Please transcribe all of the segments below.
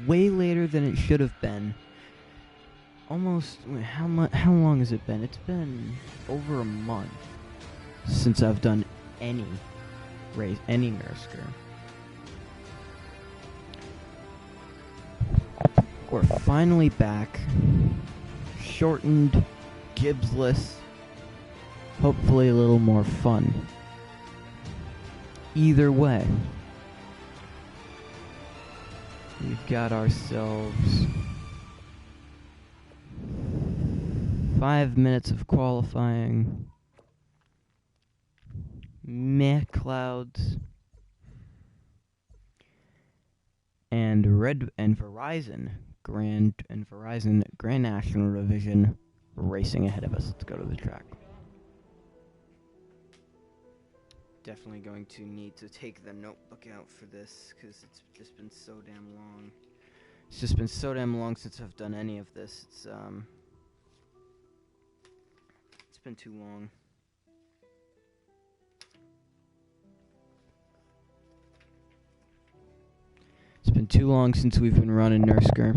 way later than it should have been. Almost, how long has it been? It's been over a month since I've done any Nurrscurr. We're finally back. Shortened, Gibbsless, hopefully a little more fun. Either way, we've got ourselves 5 minutes of qualifying. Meh clouds. And Verizon Grand National Division racing ahead of us. Let's go to the track. Definitely going to need to take the notebook out for this because it's just been so damn long. It's just been so damn long since I've done any of this. It's been too long. It's been too long since we've been running Nurrscurr.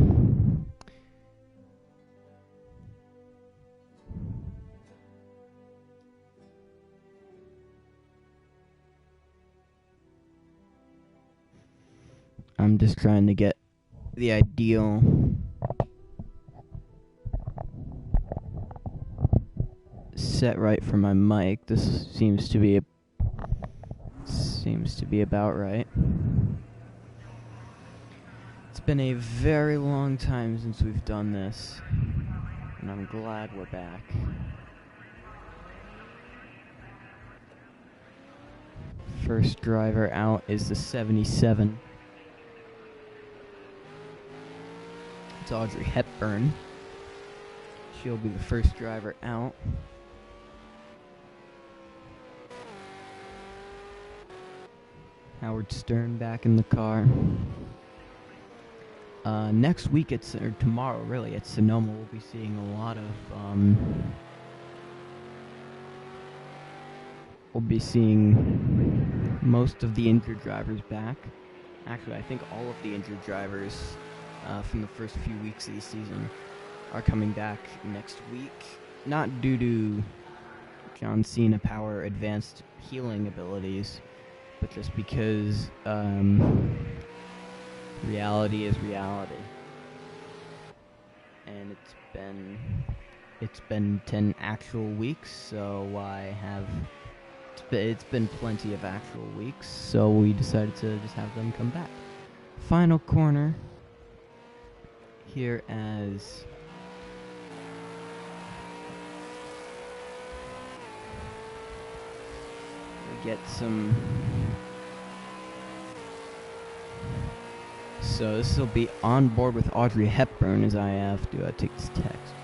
I'm just trying to get the ideal set right for my mic. This seems to be about right. It's been a very long time since we've done this, and I'm glad we're back. First driver out is the 77. It's Audrey Hepburn. She'll be the first driver out. Howard Stern back in the car. Next week, or tomorrow really, at Sonoma, we'll be seeing a lot of, we'll be seeing most of the injured drivers back. Actually, I think all of the injured drivers from the first few weeks of the season are coming back next week. Not due to John Cena Power advanced healing abilities, but just because reality is reality. And it's been 10 actual weeks, so it's been plenty of actual weeks, so we decided to just have them come back. Final corner here as we get some. So this will be on board with Audrey Hepburn as I have to take this text.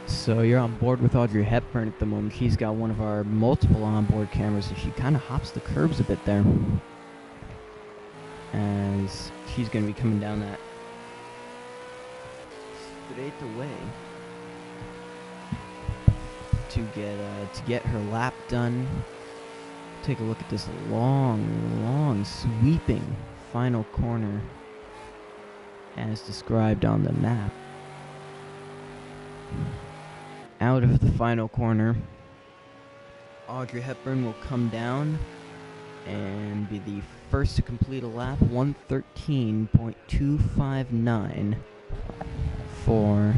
So you're on board with Audrey Hepburn at the moment. She's got one of our multiple onboard cameras, and she kind of hops the curbs a bit there, as she's going to be coming down that straight away to get her lap done. Take a look at this long sweeping final corner as described on the map. Out of the final corner, Audrey Hepburn will come down and be the first to complete a lap, 113.259 for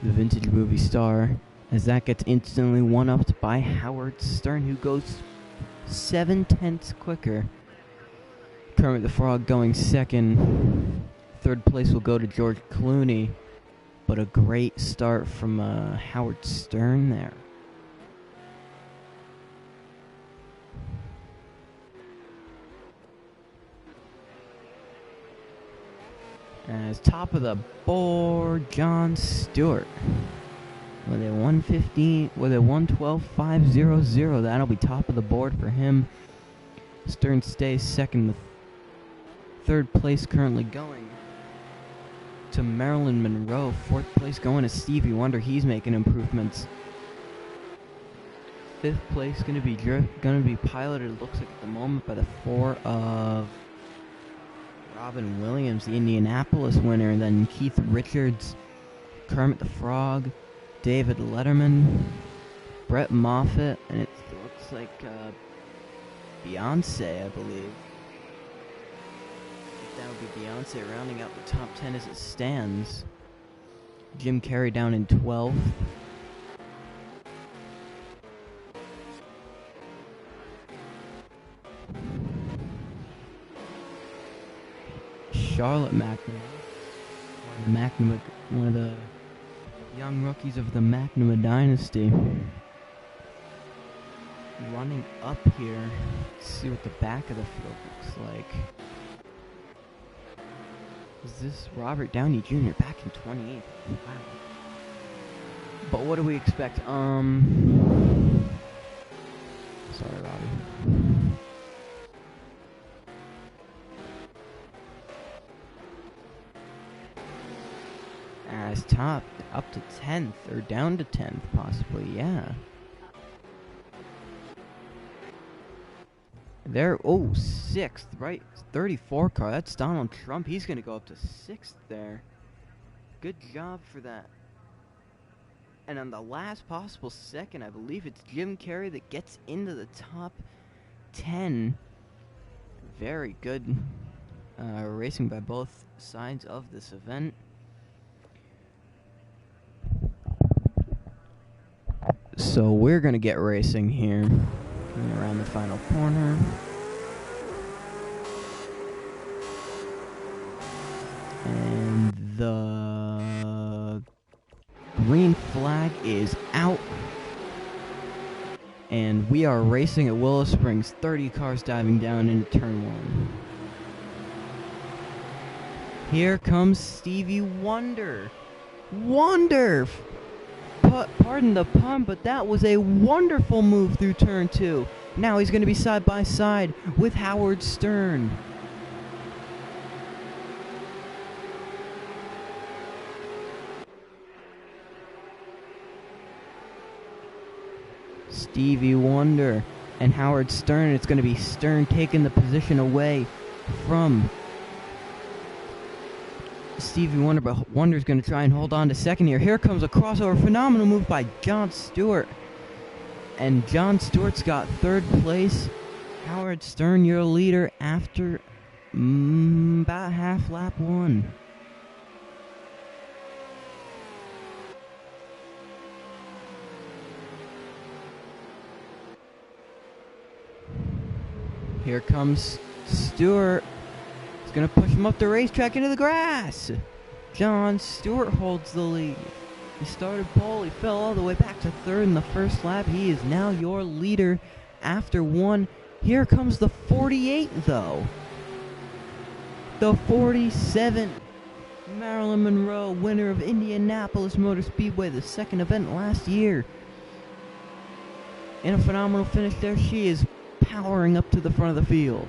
the vintage movie star, as that gets instantly one-upped by Howard Stern, who goes 7/10 quicker. Kermit the Frog going second. Third place will go to George Clooney. But a great start from Howard Stern there. As top of the board, Jon Stewart. With a 115, with a 112.500, that'll be top of the board for him. Stern stays second. The third place currently going to Marilyn Monroe. Fourth place going to Stevie Wonder. He's making improvements. Fifth place gonna be piloted. It looks like at the moment by the 4 of Robin Williams, the Indianapolis winner, and then Keith Richards, Kermit the Frog, David Letterman, Brett Moffitt, and it looks like Beyonce, I believe. That would be Beyonce rounding out the top 10 as it stands. Jim Carrey down in 12th. Charlotte McNamara, one of the young rookies of the McNamara dynasty. Running up here, let's see what the back of the field looks like. Is this Robert Downey Jr. back in 28th? Wow. But what do we expect? Sorry, Robbie. As top, up to 10th, or down to 10th, possibly, yeah. There, oh, 6th, right? 34 car, that's Donald Trump. He's going to go up to 6th there. Good job for that. And on the last possible second, I believe it's Jim Carrey that gets into the top 10. Very good racing by both sides of this event. So we're going to get racing here. Around the final corner. And the green flag is out. And we are racing at Willow Springs. 30 cars diving down into turn 1. Here comes Stevie Wonder. Pardon the pun, but that was a wonderful move through turn 2. Now he's going to be side by side with Howard Stern. Stevie Wonder and Howard Stern. It's going to be Stern taking the position away from Stevie Wonder, but Wonder's going to try and hold on to second here. Here comes a crossover. Phenomenal move by Jon Stewart. And Jon Stewart's got third place. Howard Stern, your leader after about half lap 1. Here comes Stewart. Gonna push him up the racetrack into the grass. Jon Stewart holds the lead. He started pole, he fell all the way back to third in the first lap. He is now your leader after 1. Here comes the 48 though. The 47. Marilyn Monroe, winner of Indianapolis Motor Speedway, the second event last year. In a phenomenal finish there, she is powering up to the front of the field.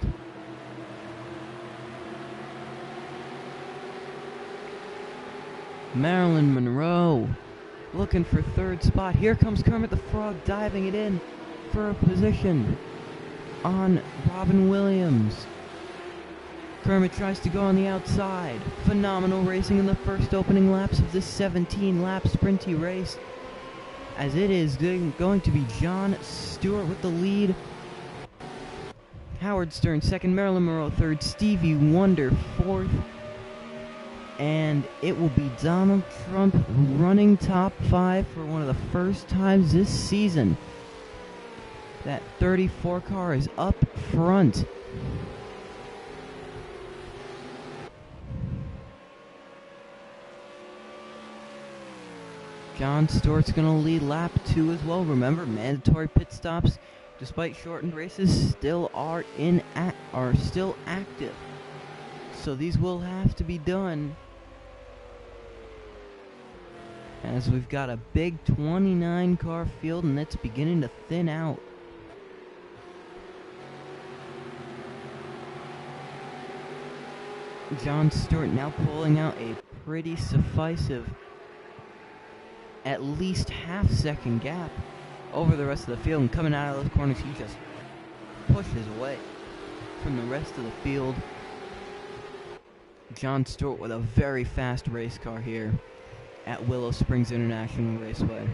Marilyn Monroe looking for third spot. Here comes Kermit the Frog diving it in for a position on Robin Williams. Kermit tries to go on the outside. Phenomenal racing in the first opening laps of this 17-lap sprinty race, as it is going to be Jon Stewart with the lead. Howard Stern second, Marilyn Monroe third, Stevie Wonder fourth. And it will be Donald Trump running top 5 for one of the first times this season. That 34 car is up front. Jon Stewart's going to lead lap 2 as well. Remember, mandatory pit stops, despite shortened races, still are still active. So these will have to be done as we've got a big 29 car field and it's beginning to thin out. Jon Stewart now pulling out a pretty sufficient at least half-second gap over the rest of the field, and coming out of those corners he just pushes away from the rest of the field. Jon Stewart with a very fast race car here at Willow Springs International Raceway.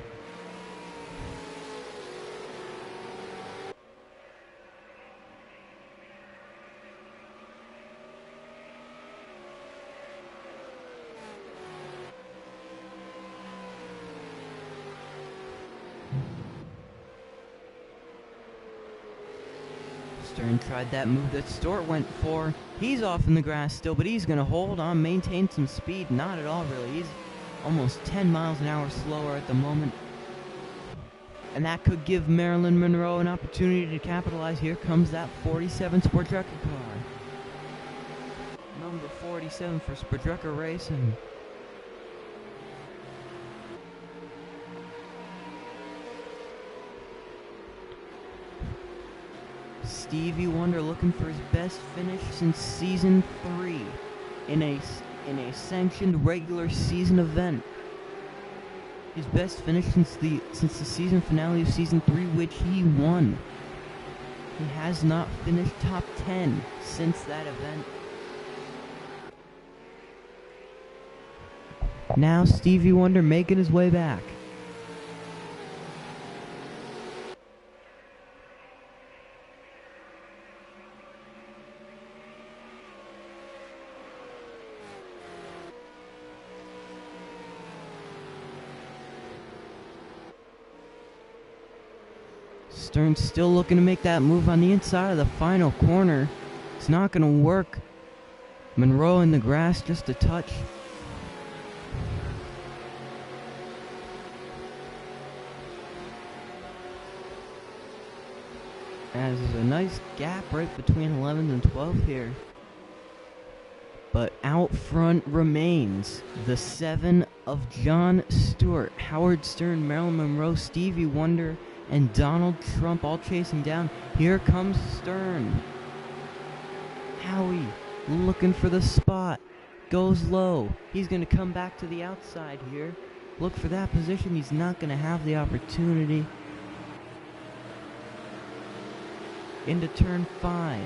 Stern tried that move that Stewart went for. He's off in the grass still, but he's going to hold on, maintain some speed. Not at all, really. He's almost 10 miles an hour slower at the moment. And that could give Marilyn Monroe an opportunity to capitalize. Here comes that 47 Sport Trucker car. Number 47 for Sport Trucker Racing. Stevie Wonder looking for his best finish since season 3 in a sanctioned regular season event. His best finish since the season finale of season 3, which he won. He has not finished top 10 since that event. Now Stevie Wonder making his way back. Stern's still looking to make that move on the inside of the final corner. It's not going to work. Monroe in the grass just a touch. As there's a nice gap right between 11th and 12th here. But out front remains the 7 of Jon Stewart, Howard Stern, Marilyn Monroe, Stevie Wonder, and Donald Trump all chasing down. Here comes Stern. Howie looking for the spot. Goes low. He's going to come back to the outside here. Look for that position. He's not going to have the opportunity. Into turn 5.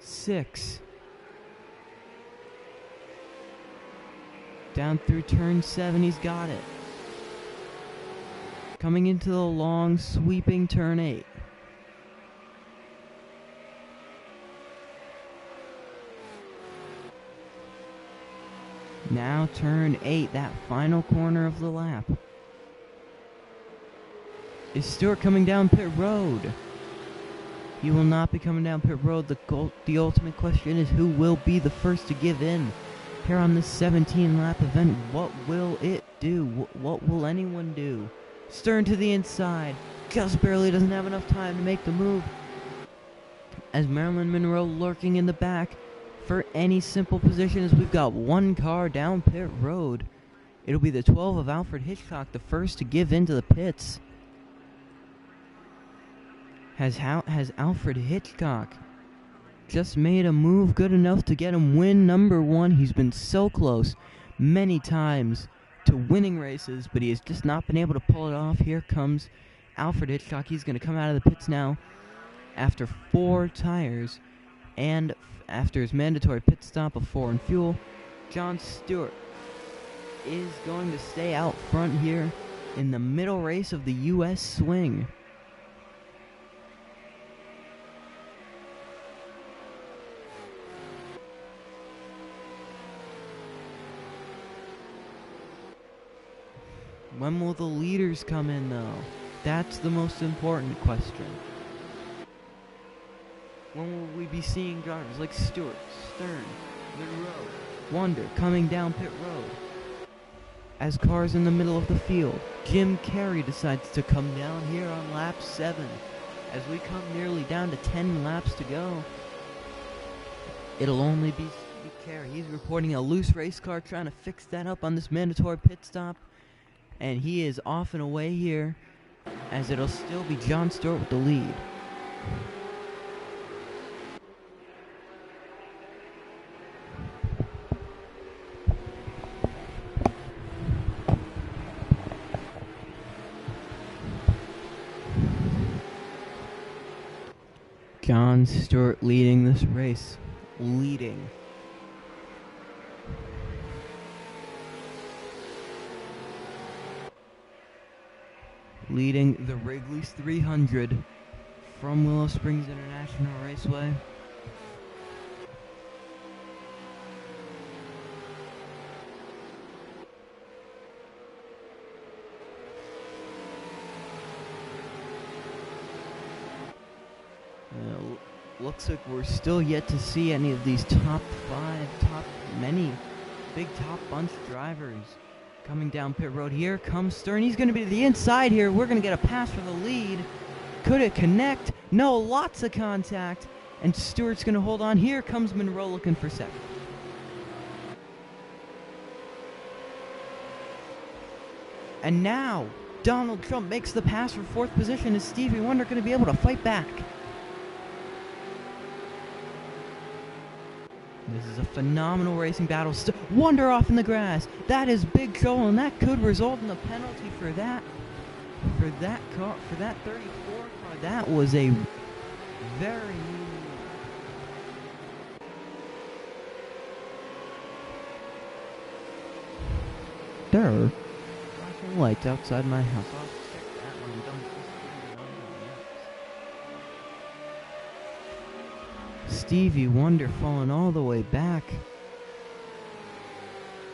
6. Down through turn 7. He's got it. Coming into the long, sweeping turn 8. Now turn 8, that final corner of the lap. Is Stewart coming down pit road? He will not be coming down pit road. The ultimate question is who will be the first to give in here on this 17-lap event. What will it do? What will anyone do? Stern to the inside. Just barely doesn't have enough time to make the move. As Marilyn Monroe lurking in the back for any simple position, as we've got one car down pit road. It'll be the 12 of Alfred Hitchcock, the first to give into the pits. Has Alfred Hitchcock just made a move good enough to get him win number 1? He's been so close many times to winning races, but he has just not been able to pull it off. Here comes Alfred Hitchcock. He's going to come out of the pits now after 4 tires and after his mandatory pit stop of 4 and fuel. Jon Stewart is going to stay out front here in the middle race of the U.S. swing. When will the leaders come in, though? That's the most important question. When will we be seeing drivers like Stewart, Stern, Monroe, Wonder coming down pit road? As cars in the middle of the field, Jim Carrey decides to come down here on lap 7. As we come nearly down to 10 laps to go, it'll only be Take care. He's reporting a loose race car, trying to fix that up on this mandatory pit stop. And he is off and away here, as it'll still be Jon Stewart with the lead. Jon Stewart leading this race. Leading the Wrigley's 300 from Willow Springs International Raceway. Looks like we're still yet to see any of these many big top bunch drivers coming down pit road. Here comes Stern. He's going to be to the inside here. We're going to get a pass for the lead. Could it connect? No, lots of contact. And Stewart's going to hold on. Here comes Monroe looking for second. And now Donald Trump makes the pass for fourth position. Is Stevie Wonder going to be able to fight back? This is a phenomenal racing battle. Wonder off in the grass. That is big trouble, and that could result in a penalty for that car, for that 34 car. That was a very there are flashing lights outside my house. I'll check that one and don't. Stevie Wonder falling all the way back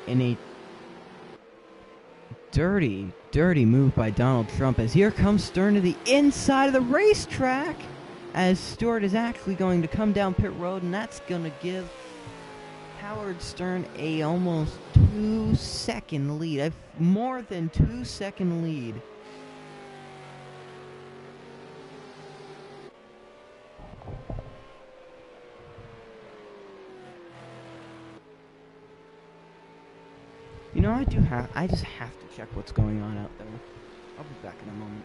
in a dirty move by Donald Trump, as here comes Stern to the inside of the racetrack, as Stewart is actually going to come down pit road, and that's going to give Howard Stern a almost 2-second lead, more than 2-second lead. You know, I just have to check what's going on out there. I'll be back in a moment.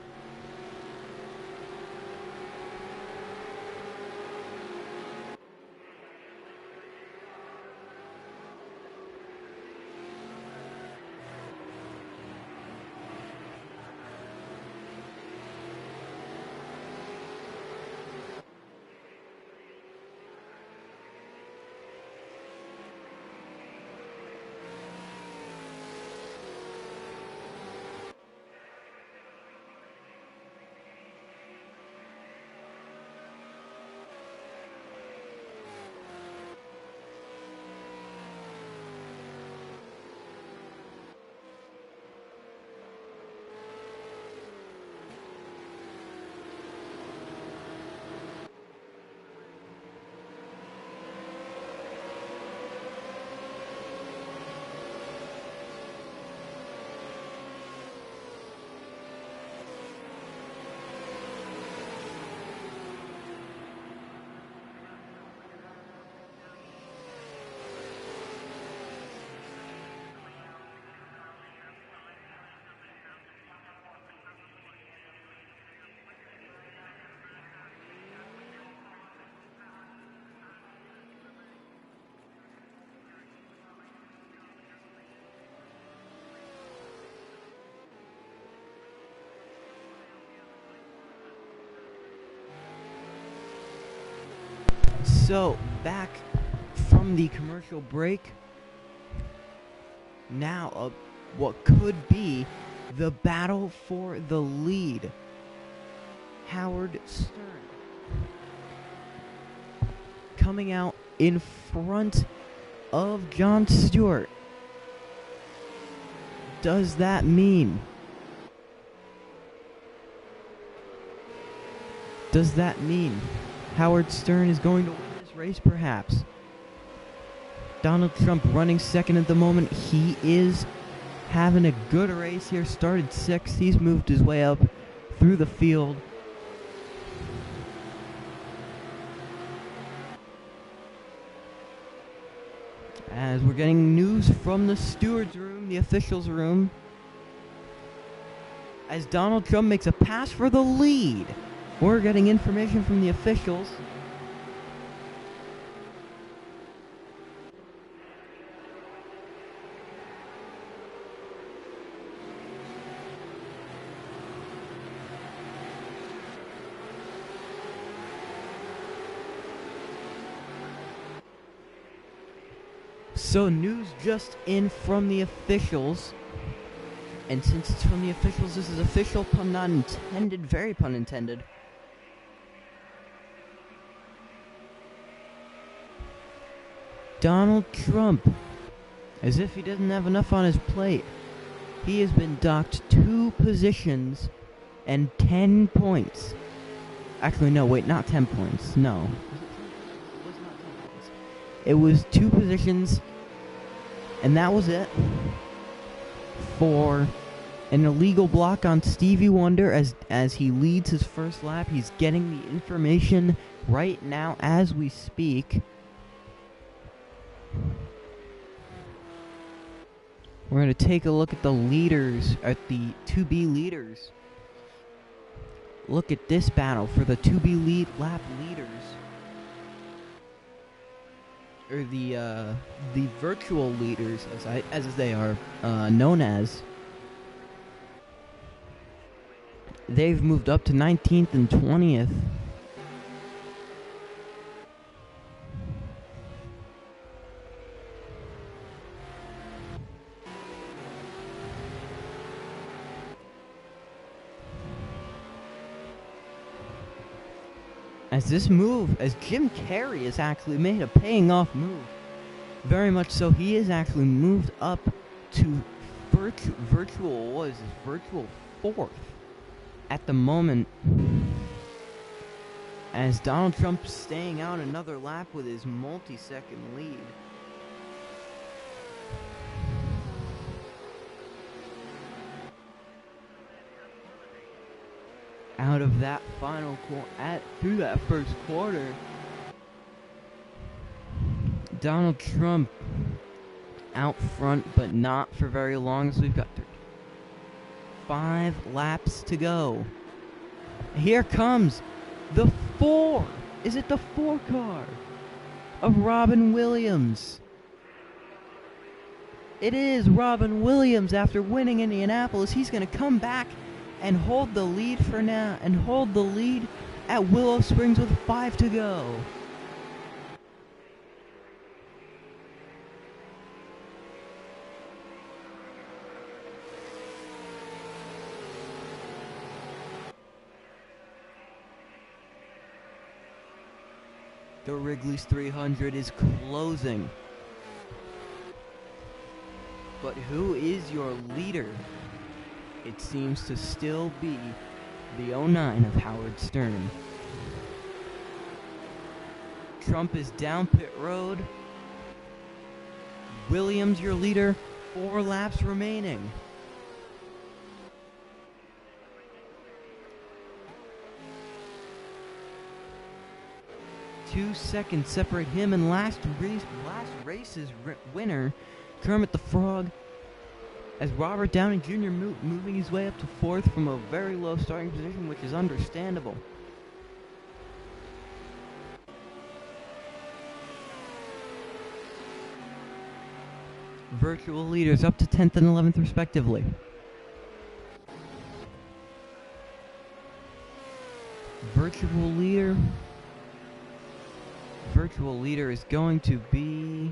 So, back from the commercial break, now what could be the battle for the lead. Howard Stern coming out in front of Jon Stewart. Does that mean Howard Stern is going to win this race, perhaps? Donald Trump running second at the moment. He is having a good race here. Started sixth. He's moved his way up through the field. as we're getting news from the steward's room, the officials' room, as Donald Trump makes a pass for the lead. We're getting information from the officials. So news just in from the officials. And since it's from the officials, this is official, pun not intended, very pun intended. Donald Trump, as if he doesn't have enough on his plate, he has been docked 2 positions and 10 points. Actually, no, wait, not 10 points, no. It was not 10 points. It was 2 positions, and that was it, for an illegal block on Stevie Wonder as he leads his first lap. He's getting the information right now as we speak. We're going to take a look at the leaders, at the 2B leaders. Look at this battle for the 2B lap leaders. Or the virtual leaders, as they are known as. They've moved up to 19th and 20th. As Jim Carrey has actually made a paying off move. Very much so. He has actually moved up to virtual 4th at the moment. As Donald Trump staying out another lap with his multi-second lead. Out of that final through that first quarter, Donald Trump out front, but not for very long, so we've got 5 laps to go. Here comes the 4. Is it the 4 car of Robin Williams? It is Robin Williams. After winning Indianapolis, he's going to come back and hold the lead for now, and hold the lead at Willow Springs with 5 to go. The Wrigley's 300 is closing. But who is your leader? It seems to still be the 09 of Howard Stern. Trump is down pit road. Williams, your leader, 4 laps remaining. Two seconds separate him and last race's winner, Kermit the Frog, as Robert Downey Jr. moving his way up to 4th from a very low starting position, which is understandable. Virtual leaders up to 10th and 11th respectively. Virtual leader is going to be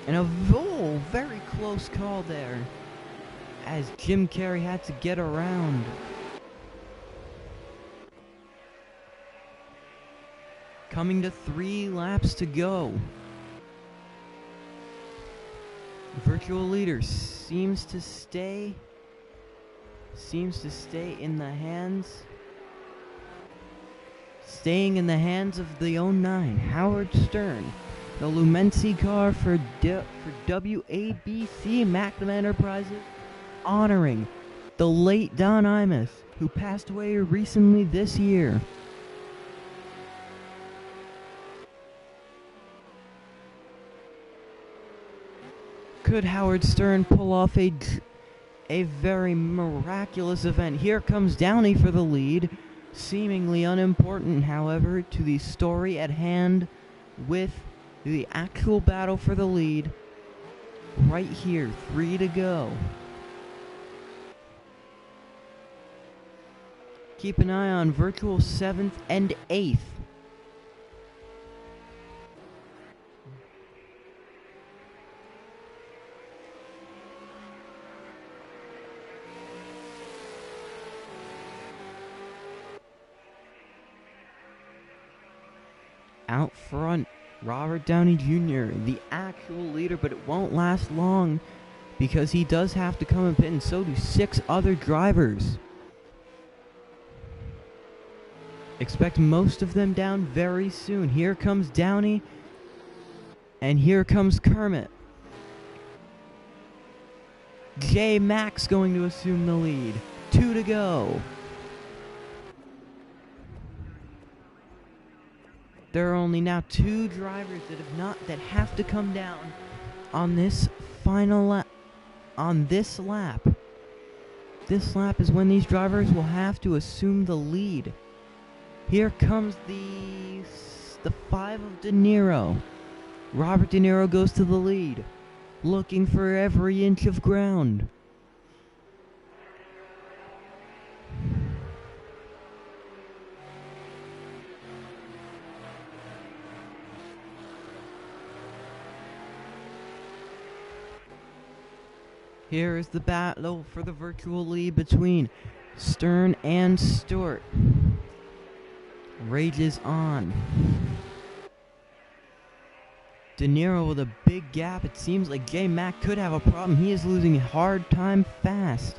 and a very close call there, as Jim Carrey had to get around. Coming to 3 laps to go. Virtual leader seems to stay in the hands. Staying in the hands of the 09, Howard Stern. The Lumency car for WABC Magnum Enterprises, honoring the late Don Imus, who passed away recently this year. Could Howard Stern pull off a very miraculous event? Here comes Downey for the lead. Seemingly unimportant, however, to the story at hand with the actual battle for the lead. Right here, 3 to go. Keep an eye on virtual 7th and 8th. Out front, Robert Downey Jr., the actual leader, but it won't last long because he does have to come and pit, and so do 6 other drivers. Expect most of them down very soon. Here comes Downey, and here comes Kermit. J. Max going to assume the lead. 2 to go. There are only now 2 drivers that have to come down on this final lap. On this lap. This lap is when these drivers will have to assume the lead. Here comes the 5 of De Niro. Robert De Niro goes to the lead, looking for every inch of ground. Here is the battle for the virtual lead between Stern and Stewart. Rages on. De Niro with a big gap. It seems like J. Mac could have a problem. He is losing hard time fast.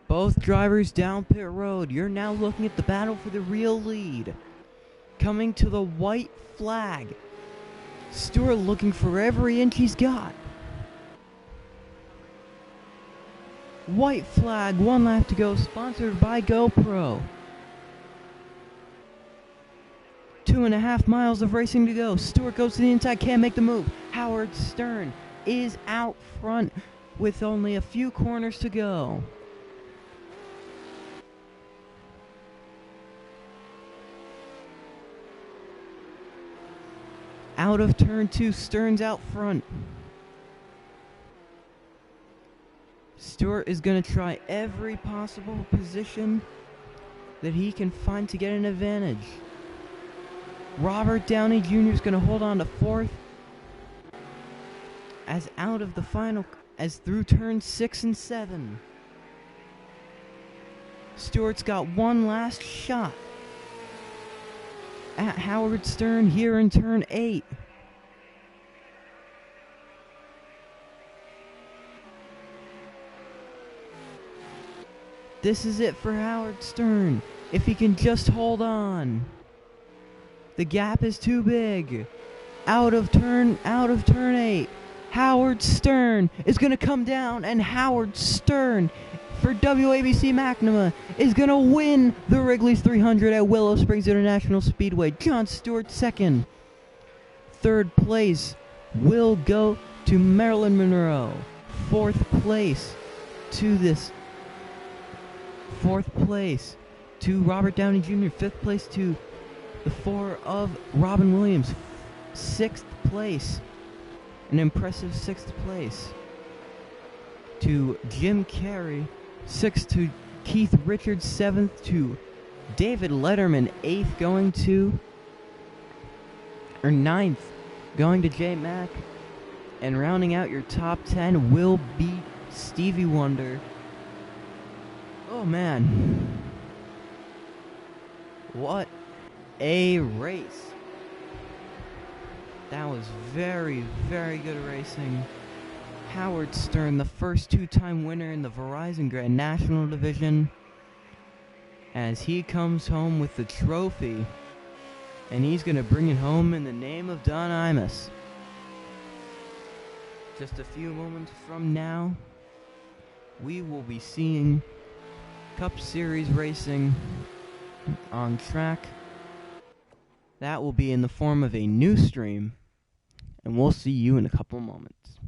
Both drivers down pit road. You're now looking at the battle for the real lead. Coming to the white flag. Stewart looking for every inch he's got. White flag, 1 lap to go, sponsored by GoPro. 2.5 miles of racing to go. Stewart goes to the inside, can't make the move. Howard Stern is out front with only a few corners to go. Out of turn 2, Stern's out front. Stewart is going to try every possible position that he can find to get an advantage. Robert Downey Jr. is going to hold on to 4th as out of the final, as through turn 6 and 7. Stewart's got 1 last shot at Howard Stern here in turn 8. This is it for Howard Stern. If he can just hold on. The gap is too big. Out of turn 8. Howard Stern is going to come down, and Howard Stern for WABC McNamara is going to win the Wrigley's 300 at Willow Springs International Speedway. John Stewart 2nd. 3rd place will go to Marilyn Monroe. 4th place to Robert Downey Jr. 5th place to the 4 of Robin Williams. 6th place, an impressive 6th place to Jim Carrey. 6th to Keith Richards. 7th to David Letterman. 8th going to, or 9th going to J. Mac. And rounding out your top 10 will be Stevie Wonder. Oh man, what a race. That was very, very good racing. Howard Stern, the first 2-time winner in the Verizon Grand National Division, as he comes home with the trophy, and he's going to bring it home in the name of Don Imus. Just a few moments from now, we will be seeing Cup Series racing on track. That will be in the form of a new stream, and we'll see you in a couple moments.